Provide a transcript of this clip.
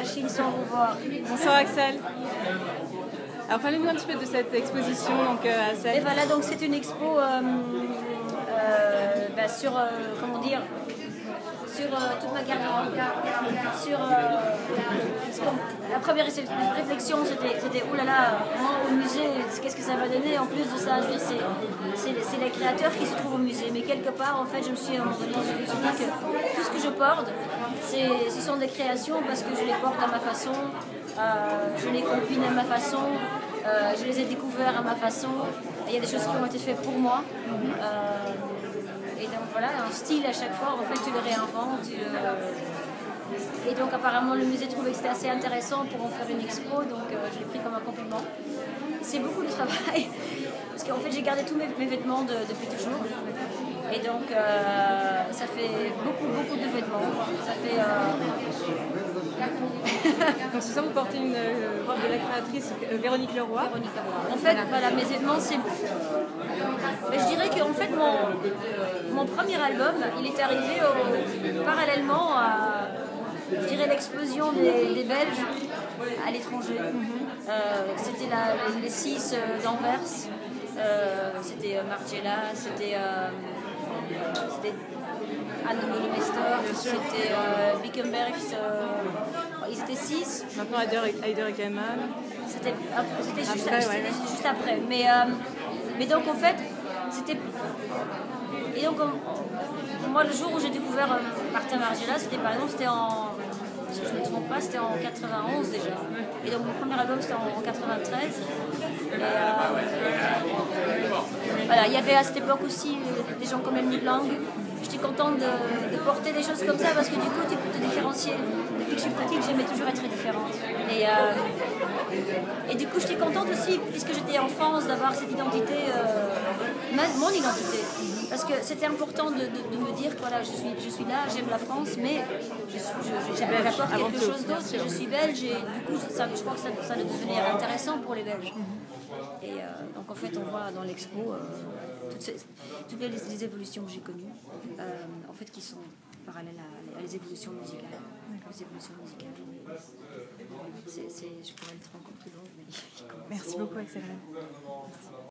Achille, sans vous voir. Bonsoir Axel. Alors parlez-nous un petit peu de cette exposition donc, à Sèvres. Et voilà, donc c'est une expo sur, comment dire, sur toute ma carrière. Sur, la première réflexion, c'était oulala, moi au musée, qu'est-ce que ça va donner? En plus de ça, je dis, c'est les créateurs qui se trouvent au musée. Mais quelque part, en fait, je me suis dit que tout ce que je porte, ce sont des créations parce que je les porte à ma façon, je les combine à ma façon, je les ai découverts à ma façon. Il y a des choses qui ont été faites pour moi. Et donc voilà, un style à chaque fois, en fait, tu le réinventes. Et donc apparemment le musée trouvait que c'était assez intéressant pour en faire une expo, donc je l'ai pris comme un compliment. C'est beaucoup de travail, parce qu'en fait j'ai gardé tous mes vêtements depuis toujours. Et donc ça fait beaucoup de vêtements. Ça fait... Donc c'est ça, vous portez une robe de la créatrice Véronique Leroy. En fait, voilà, mes vêtements, c'est... Mais je dirais qu'en fait, mon premier album, il est arrivé parallèlement à, je dirais, l'explosion des Belges à l'étranger. C'était les 6 d'Anvers, c'était Margiela, c'était Anne-Marie Mestor, c'était Bickenberg, ils étaient 6. Maintenant Heider et Kaiman. C'était juste après. Mais donc en fait, c'était... Et donc moi le jour où j'ai découvert Martin Margiela, c'était par exemple, si je ne me trompe pas, c'était en 91 déjà. Et donc mon premier album c'était en 93. Et voilà, il y avait à cette époque aussi des gens comme Emily Blanc. J'étais contente de porter des choses comme ça parce que du coup tu peux te différencier. Depuis que je suis petite, j'aimais toujours être différente. Et du coup j'étais contente aussi, puisque j'étais en France, d'avoir cette identité, mon identité. Parce que c'était important de me dire que voilà, je suis là, j'aime la France, mais j'apporte quelque chose d'autre. Je suis belge et du coup je crois que ça allait devenir intéressant pour les Belges. Et donc en fait on voit dans l'expo toutes les évolutions que j'ai connues, en fait qui sont parallèles à les évolutions musicales. Les évolutions musicales. Je pourrais être encore plus longue, mais... Merci beaucoup Axel.